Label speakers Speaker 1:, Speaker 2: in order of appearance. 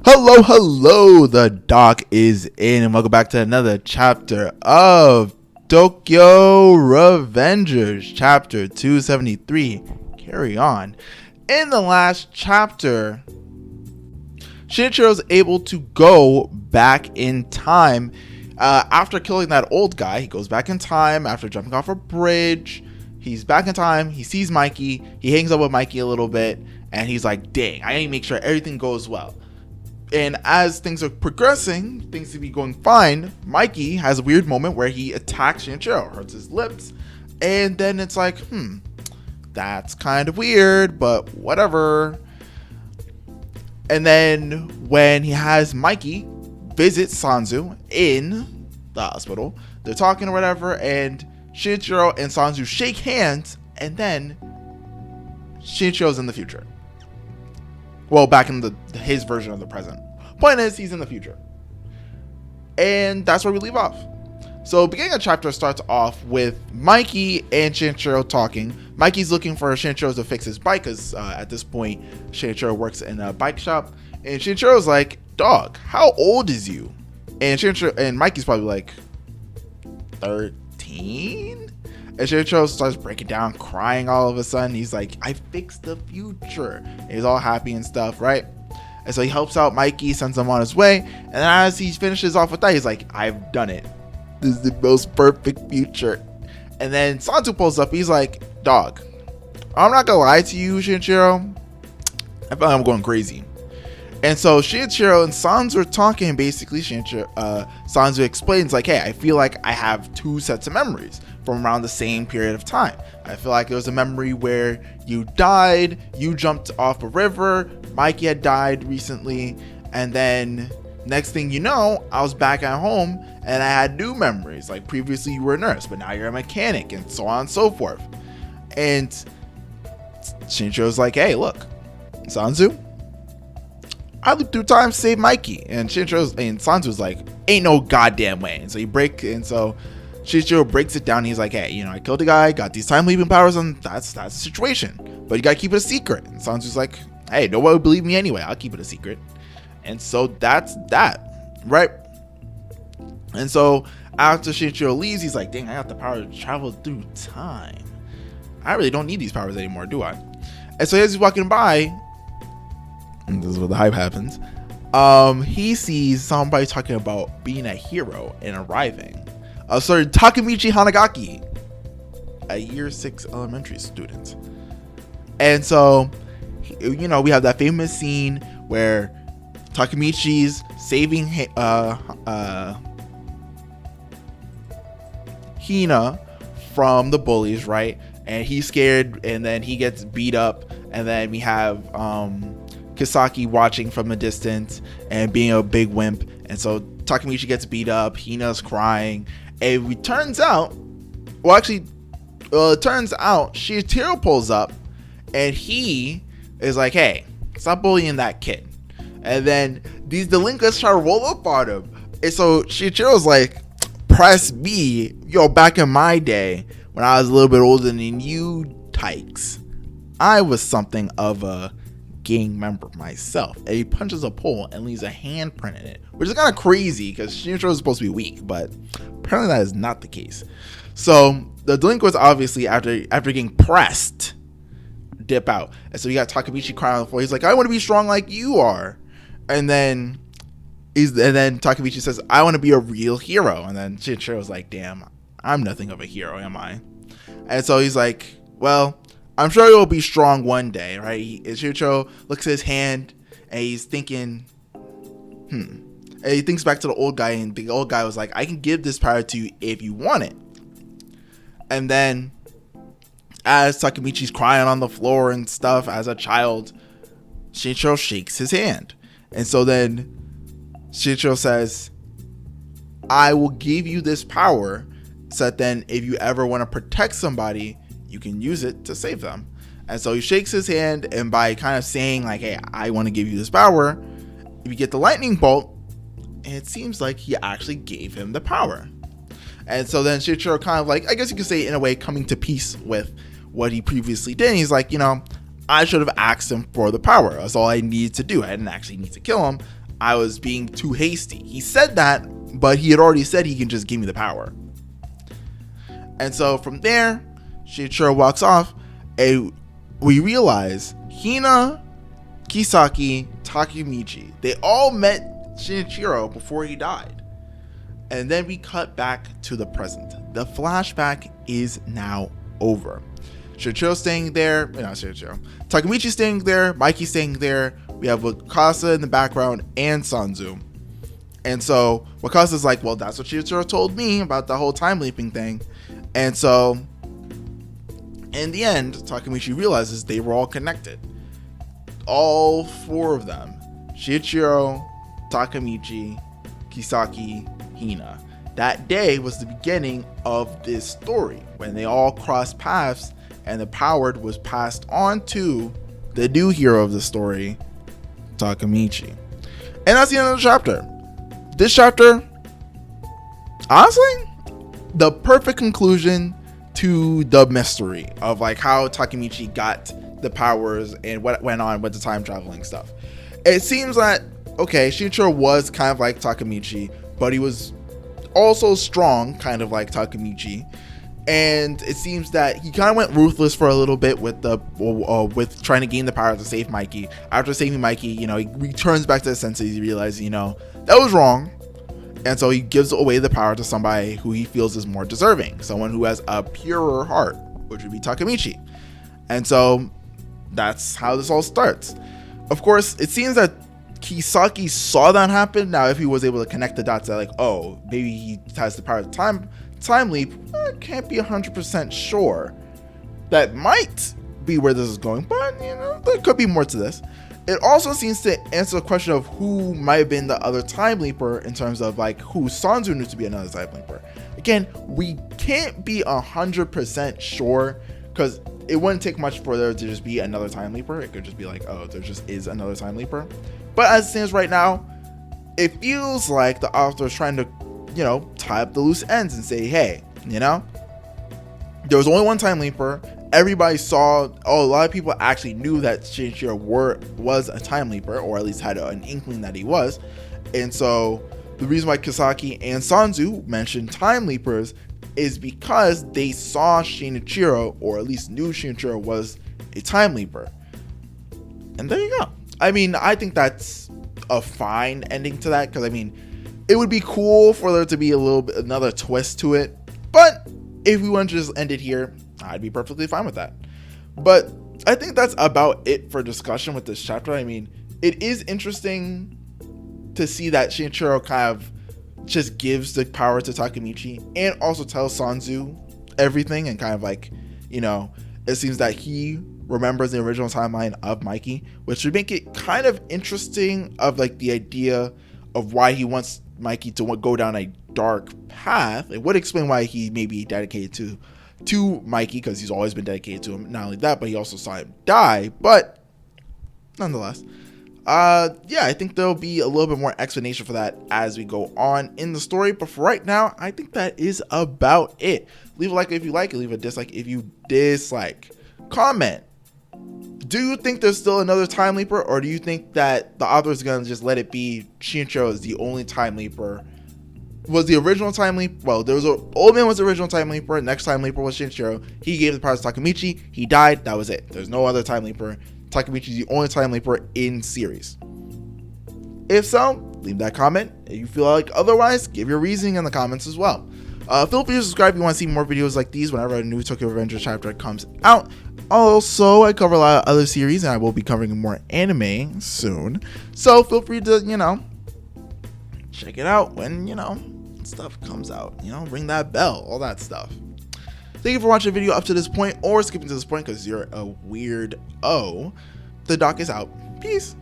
Speaker 1: Hello, the doc is in, and welcome back to another chapter of Tokyo Revengers, chapter 273. Carry on. In the last chapter, Shinichiro's able to go back in time. After killing that old guy, he goes back in time after jumping off a bridge. He's back in time, he sees Mikey, he hangs out with Mikey a little bit, and he's like, dang, I need to make sure everything goes well. And as things are progressing, things to be going fine, Mikey has a weird moment where he attacks Shinichiro, hurts his lips, and then it's like, that's kind of weird, but whatever. And then when he has Mikey visit Sanzu in the hospital, they're talking or whatever, and Shinichiro and Sanzu shake hands, and then Shinichiro's in the future. Well, back in his version of the present. Point is, he's in the future. And that's where we leave off. So, beginning of chapter starts off with Mikey and Shinichiro talking. Mikey's looking for Shinichiro to fix his bike, because at this point, Shinichiro works in a bike shop. And Shinichiro's like, dog, how old is you? And Mikey's probably like, 13? And Shinichiro starts breaking down, crying all of a sudden. He's like, I fixed the future. And he's all happy and stuff, right? And so he helps out Mikey, sends him on his way. And as he finishes off with that, he's like, I've done it. This is the most perfect future. And then Sanzu pulls up. He's like, dog, I'm not going to lie to you, Shinichiro. I feel like I'm going crazy. And so Shinichiro and Sanzu are talking. Basically, Sanzu explains like, hey, I feel like I have two sets of memories from around the same period of time. I feel like it was a memory where you died, you jumped off a river, Mikey had died recently, and then next thing you know, I was back at home and I had new memories. Like previously you were a nurse, but now you're a mechanic, and so on and so forth. And Shinichiro's like, hey, look, Sanzu, I looped through time to save Mikey. And Sanzu's like, ain't no goddamn way. And so Shinichiro breaks it down. He's like, hey, I killed a guy, got these time leaping powers, and that's the situation. But you gotta keep it a secret. And Sanzu's like, hey, nobody would believe me anyway. I'll keep it a secret. And so that's that, right? And so after Shinichiro leaves, he's like, dang, I got the power to travel through time. I really don't need these powers anymore, do I? And so as he's walking by, and this is where the hype happens, he sees somebody talking about being a hero and arriving. Takemichi Hanagaki, a year 6 elementary student. And so, we have that famous scene where Takemichi's saving Hina from the bullies, right? And he's scared, and then he gets beat up, and then we have Kisaki watching from a distance and being a big wimp. And so Takemichi gets beat up, Hina's crying. And it turns out Shinichiro pulls up, and he is like, hey, stop bullying that kid. And then these delinquents try to roll up on him. And so Shinichiro's like, press me. Back in my day, when I was a little bit older than you tykes, I was something of a gang member myself. And he punches a pole and leaves a handprint in it, which is kind of crazy because Shinichiro is supposed to be weak, but apparently that is not the case. So the delinquents obviously, after getting pressed, dip out. And so you got Takemichi crying on the floor. He's like, I want to be strong like you are. And then Takemichi says, I want to be a real hero. And then Shinichiro's like, damn, I'm nothing of a hero, am I? And so he's like, well, I'm sure you'll be strong one day, right? Shinichiro looks at his hand and he's thinking, And he thinks back to the old guy, and the old guy was like, I can give this power to you if you want it. And then as Takemichi's crying on the floor and stuff as a child, Shinichiro shakes his hand. And so then Shinichiro says, I will give you this power so that then if you ever want to protect somebody, you can use it to save them. And so he shakes his hand, and by kind of saying like, hey, I want to give you this power, if you get the lightning bolt, and it seems like he actually gave him the power. And so then Shinichiro kind of like, I guess you could say in a way, coming to peace with what he previously did. And he's like, I should have asked him for the power. That's all I needed to do. I didn't actually need to kill him. I was being too hasty. He said that, but he had already said he can just give me the power. And so from there, Shinichiro walks off, and we realize Hina, Kisaki, Takemichi, they all met Shinichiro before he died. And then we cut back to the present. The flashback is now over. Shinichiro staying there, not Shinichiro, Takemichi staying there, Mikey staying there. We have Wakasa in the background and Sanzu. And so Wakasa's like, well, that's what Shinichiro told me about the whole time leaping thing. And so in the end, Takemichi realizes they were all connected. All four of them, Shinichiro, Takemichi, Kisaki, Hina. That day was the beginning of this story when they all crossed paths and the power was passed on to the new hero of the story, Takemichi. And that's the end of the chapter. This chapter, honestly, the perfect conclusion to the mystery of like how Takemichi got the powers and what went on with the time traveling stuff. It seems that, okay, Shinichiro was kind of like Takemichi, but he was also strong, kind of like Takemichi. And it seems that he kind of went ruthless for a little bit with the with trying to gain the power to save Mikey. After saving Mikey, he returns back to the senses. He realizes, that was wrong. And so he gives away the power to somebody who he feels is more deserving. Someone who has a purer heart, which would be Takemichi. And so that's how this all starts. Of course, it seems that Kisaki saw that happen. Now, if he was able to connect the dots that like, oh, maybe he has the power of time leap, I can't be 100% sure. That might be where this is going, but there could be more to this. It also seems to answer the question of who might have been the other time leaper in terms of like who Sanzu knew to be another time leaper. Again, we can't be 100% sure because it wouldn't take much for there to just be another time leaper. It could just be like, oh, there just is another time leaper. But as it stands right now, it feels like the author is trying to, tie up the loose ends and say, hey, there was only one time leaper. Everybody saw, a lot of people actually knew that Shinichiro was a time leaper, or at least had an inkling that he was. And so the reason why Kisaki and Sanzu mentioned time leapers is because they saw Shinichiro, or at least knew Shinichiro was a time leaper. And there you go. I think that's a fine ending to that, because it would be cool for there to be another twist to it. But if we want to just end it here, I'd be perfectly fine with that. But I think that's about it for discussion with this chapter. It is interesting to see that Shinichiro kind of just gives the power to Takemichi and also tells Sanzu everything, and kind of like, it seems that he remembers the original timeline of Mikey, which would make it kind of interesting of like the idea of why he wants Mikey to go down a dark path. It would explain why he may be dedicated to Mikey, because he's always been dedicated to him. Not only that, but he also saw him die. But nonetheless, I think there'll be a little bit more explanation for that as we go on in the story. But for right now, I think that is about it. Leave a like if you like it, leave a dislike if you dislike. Comment. Do you think there's still another time leaper, or do you think that the author is going to just let it be Shinichiro is the only time leaper? Was the original time leap? Well, there was Old Man was the original time leaper. Next time leaper was Shinichiro. He gave the power to Takemichi. He died. That was it. There's no other time leaper. Takemichi is the only time leaper in series. If so, leave that comment. If you feel like otherwise, give your reasoning in the comments as well. Feel free to subscribe if you want to see more videos like these whenever a new Tokyo Revengers chapter comes out. Also, I cover a lot of other series, and I will be covering more anime soon. So feel free to, check it out when, stuff comes out. Ring that bell, all that stuff. Thank you for watching the video up to this point, or skipping to this point because you're a weirdo. The doc is out. Peace.